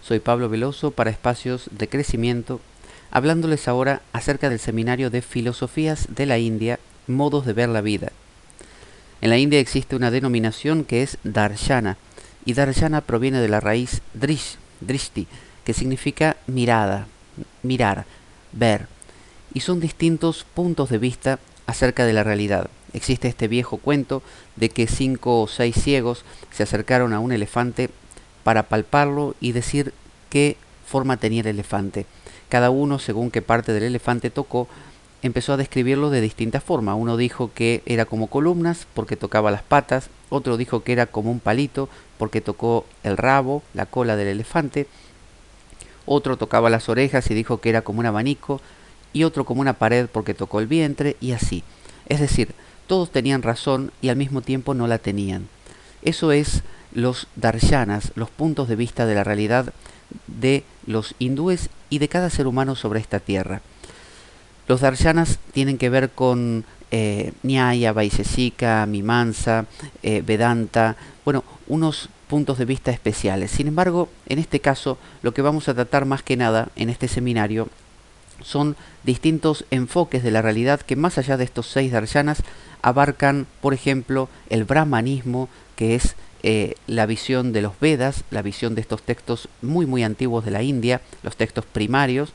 Soy Pablo Veloso para Espacios de Crecimiento, hablándoles ahora acerca del seminario de Filosofías de la India, Modos de ver la vida. En la India existe una denominación que es Darshana, y Darshana proviene de la raíz Drishti, que significa mirada, mirar, ver, y son distintos puntos de vista acerca de la realidad. Existe este viejo cuento de que 5 o 6 ciegos se acercaron a un elefante para palparlo y decir qué forma tenía el elefante. Cada uno, según qué parte del elefante tocó, empezó a describirlo de distintas formas. Uno dijo que era como columnas porque tocaba las patas, otro dijo que era como un palito porque tocó el rabo, la cola del elefante, otro tocaba las orejas y dijo que era como un abanico, y otro como una pared porque tocó el vientre, y así. Es decir, todos tenían razón y al mismo tiempo no la tenían. Eso es los darshanas, los puntos de vista de la realidad de los hindúes y de cada ser humano sobre esta tierra. Los darshanas tienen que ver con Nyaya, Vaisheshika, Mimamsa, Vedanta, bueno, unos puntos de vista especiales. Sin embargo, en este caso, lo que vamos a tratar más que nada en este seminario son distintos enfoques de la realidad que, más allá de estos 6 darshanas, abarcan, por ejemplo, el brahmanismo, que es la visión de los Vedas, la visión de estos textos muy antiguos de la India, los textos primarios,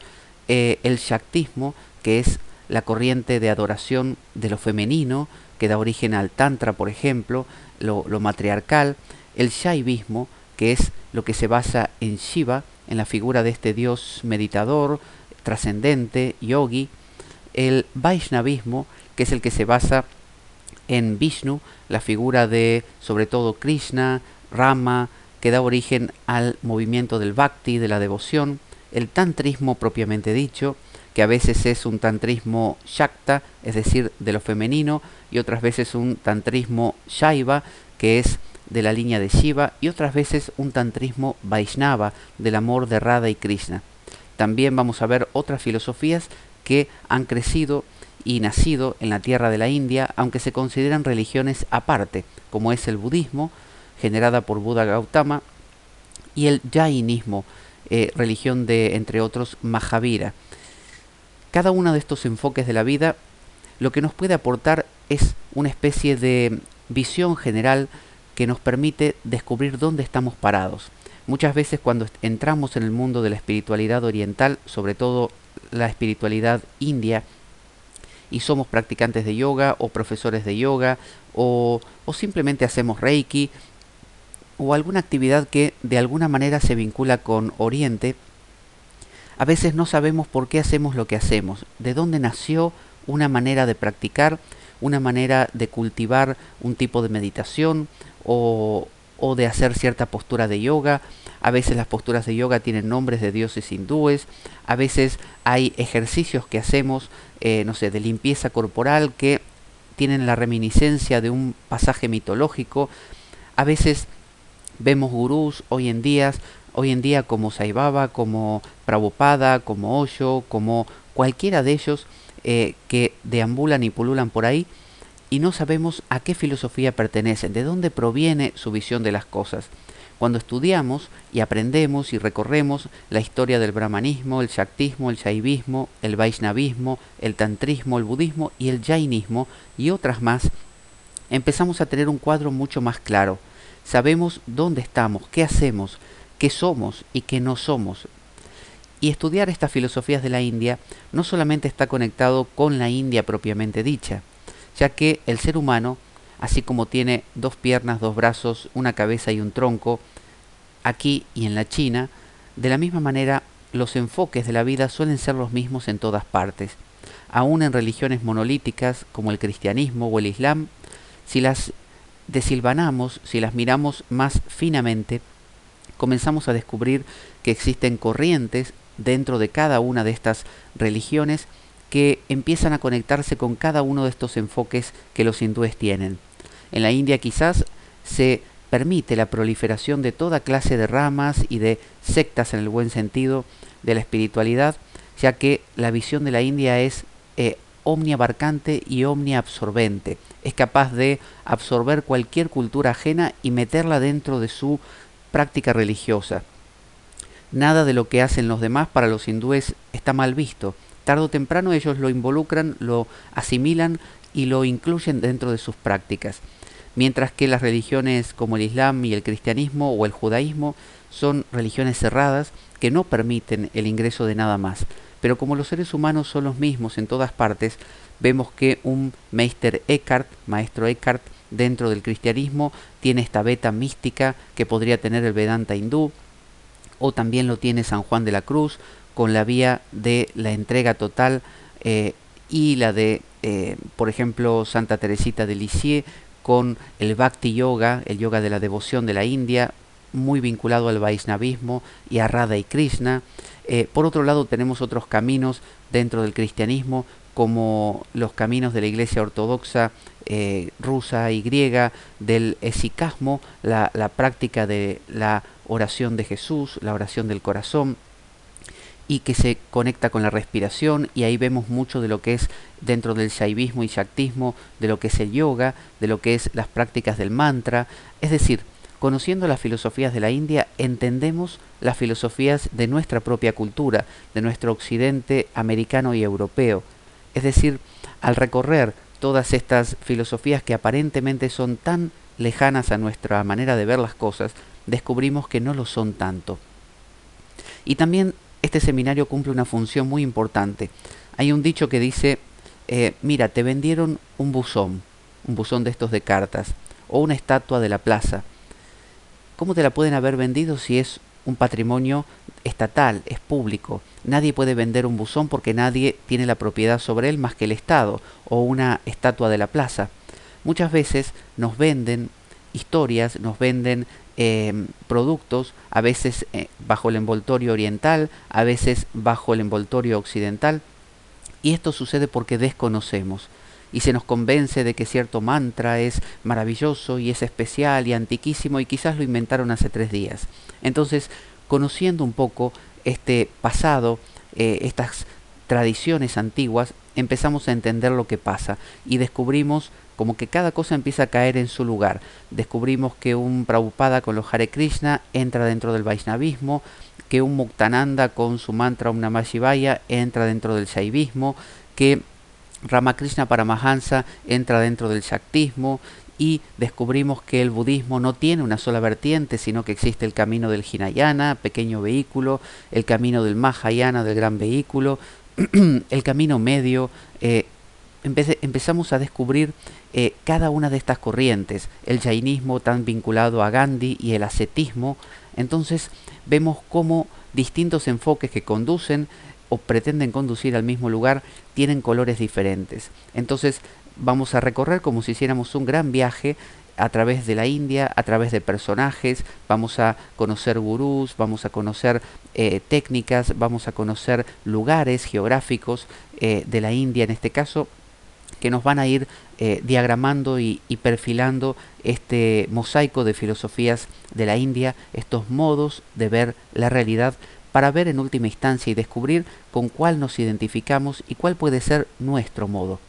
el Shaktismo, que es la corriente de adoración de lo femenino, que da origen al Tantra, por ejemplo, lo matriarcal, el Shaivismo, que es lo que se basa en Shiva, en la figura de este dios meditador, trascendente, yogi, el Vaishnavismo, que es el que se basa en Vishnu, la figura de, sobre todo, Krishna, Rama, que da origen al movimiento del Bhakti, de la devoción, el Tantrismo propiamente dicho, que a veces es un tantrismo Shakta, es decir, de lo femenino, y otras veces un tantrismo Shaiva, que es de la línea de Shiva, y otras veces un tantrismo Vaishnava, del amor de Radha y Krishna. También vamos a ver otras filosofías que han crecido y nacido en la tierra de la India, aunque se consideran religiones aparte, como es el budismo, generada por Buda Gautama, y el Jainismo, religión de, entre otros, Mahavira. Cada uno de estos enfoques de la vida lo que nos puede aportar es una especie de visión general que nos permite descubrir dónde estamos parados. Muchas veces cuando entramos en el mundo de la espiritualidad oriental, sobre todo la espiritualidad india, y somos practicantes de yoga o profesores de yoga o simplemente hacemos reiki o alguna actividad que de alguna manera se vincula con Oriente, a veces no sabemos por qué hacemos lo que hacemos, de dónde nació una manera de practicar, una manera de cultivar un tipo de meditación o de hacer cierta postura de yoga. A veces las posturas de yoga tienen nombres de dioses hindúes, a veces hay ejercicios que hacemos, no sé, de limpieza corporal que tienen la reminiscencia de un pasaje mitológico. A veces vemos gurús hoy en día como Sai Baba, como Prabhupada, como Osho, como cualquiera de ellos que deambulan y pululan por ahí y no sabemos a qué filosofía pertenecen, de dónde proviene su visión de las cosas. Cuando estudiamos y aprendemos y recorremos la historia del brahmanismo, el shaktismo, el shaivismo, el vaishnavismo, el tantrismo, el budismo y el jainismo y otras más, empezamos a tener un cuadro mucho más claro. Sabemos dónde estamos, qué hacemos, qué somos y qué no somos. Y estudiar estas filosofías de la India no solamente está conectado con la India propiamente dicha, ya que el ser humano, así como tiene 2 piernas, 2 brazos, una cabeza y un tronco, aquí y en la China, de la misma manera los enfoques de la vida suelen ser los mismos en todas partes. Aún en religiones monolíticas como el cristianismo o el islam, si las desilvanamos, si las miramos más finamente, comenzamos a descubrir que existen corrientes dentro de cada una de estas religiones que empiezan a conectarse con cada uno de estos enfoques que los hindúes tienen. En la India quizás se permite la proliferación de toda clase de ramas y de sectas en el buen sentido de la espiritualidad, ya que la visión de la India es omniabarcante y omniabsorbente. Es capaz de absorber cualquier cultura ajena y meterla dentro de su práctica religiosa. Nada de lo que hacen los demás para los hindúes está mal visto. Tarde o temprano ellos lo involucran, lo asimilan y lo incluyen dentro de sus prácticas. Mientras que las religiones como el Islam y el cristianismo o el judaísmo son religiones cerradas que no permiten el ingreso de nada más. Pero como los seres humanos son los mismos en todas partes, vemos que un maestro Eckhart, dentro del cristianismo, tiene esta veta mística que podría tener el Vedanta hindú, o también lo tiene San Juan de la Cruz, con la vía de la entrega total, y la de, por ejemplo, Santa Teresita de Lisieux, con el Bhakti Yoga, el yoga de la devoción de la India, muy vinculado al Vaishnavismo y a Radha y Krishna. Por otro lado, tenemos otros caminos dentro del cristianismo, como los caminos de la Iglesia Ortodoxa rusa y griega, del esicasmo, la práctica de la oración de Jesús, la oración del corazón, y que se conecta con la respiración, y ahí vemos mucho de lo que es dentro del shaivismo y shaktismo, de lo que es el yoga, de lo que es las prácticas del mantra. Es decir, conociendo las filosofías de la India, entendemos las filosofías de nuestra propia cultura, de nuestro occidente americano y europeo. Es decir, al recorrer todas estas filosofías que aparentemente son tan lejanas a nuestra manera de ver las cosas, descubrimos que no lo son tanto. Y también este seminario cumple una función muy importante. Hay un dicho que dice, mira, te vendieron un buzón de estos de cartas, o una estatua de la plaza. ¿Cómo te la pueden haber vendido si es un patrimonio estatal, es público? Nadie puede vender un buzón porque nadie tiene la propiedad sobre él más que el Estado, o una estatua de la plaza. Muchas veces nos venden historias, nos venden productos, a veces bajo el envoltorio oriental, a veces bajo el envoltorio occidental, y esto sucede porque desconocemos y se nos convence de que cierto mantra es maravilloso y es especial y antiquísimo y quizás lo inventaron hace 3 días. Entonces, conociendo un poco este pasado, estas tradiciones antiguas, empezamos a entender lo que pasa y descubrimos como que cada cosa empieza a caer en su lugar. Descubrimos que un Prabhupada con los Hare Krishna entra dentro del Vaishnavismo, que un Muktananda con su mantra Om Namah Shivaya entra dentro del Shaivismo, que Ramakrishna Paramahansa entra dentro del Shaktismo, y descubrimos que el budismo no tiene una sola vertiente, sino que existe el camino del Hinayana, pequeño vehículo, el camino del Mahayana, del gran vehículo, el camino medio. Empezamos a descubrir cada una de estas corrientes, el jainismo tan vinculado a Gandhi y el ascetismo. Entonces vemos cómo distintos enfoques que conducen o pretenden conducir al mismo lugar tienen colores diferentes. Entonces vamos a recorrer como si hiciéramos un gran viaje a través de la India, a través de personajes, vamos a conocer gurús, vamos a conocer técnicas, vamos a conocer lugares geográficos de la India en este caso, que nos van a ir diagramando y perfilando este mosaico de filosofías de la India, estos modos de ver la realidad, para ver en última instancia y descubrir con cuál nos identificamos y cuál puede ser nuestro modo.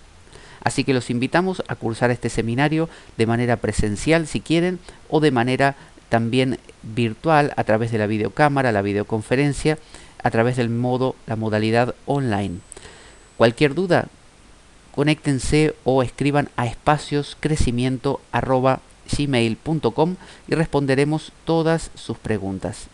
Así que los invitamos a cursar este seminario de manera presencial si quieren, o de manera también virtual a través de la videocámara, la videoconferencia, a través del la modalidad online. Cualquier duda, conéctense o escriban a espacioscrecimiento@gmail.com y responderemos todas sus preguntas.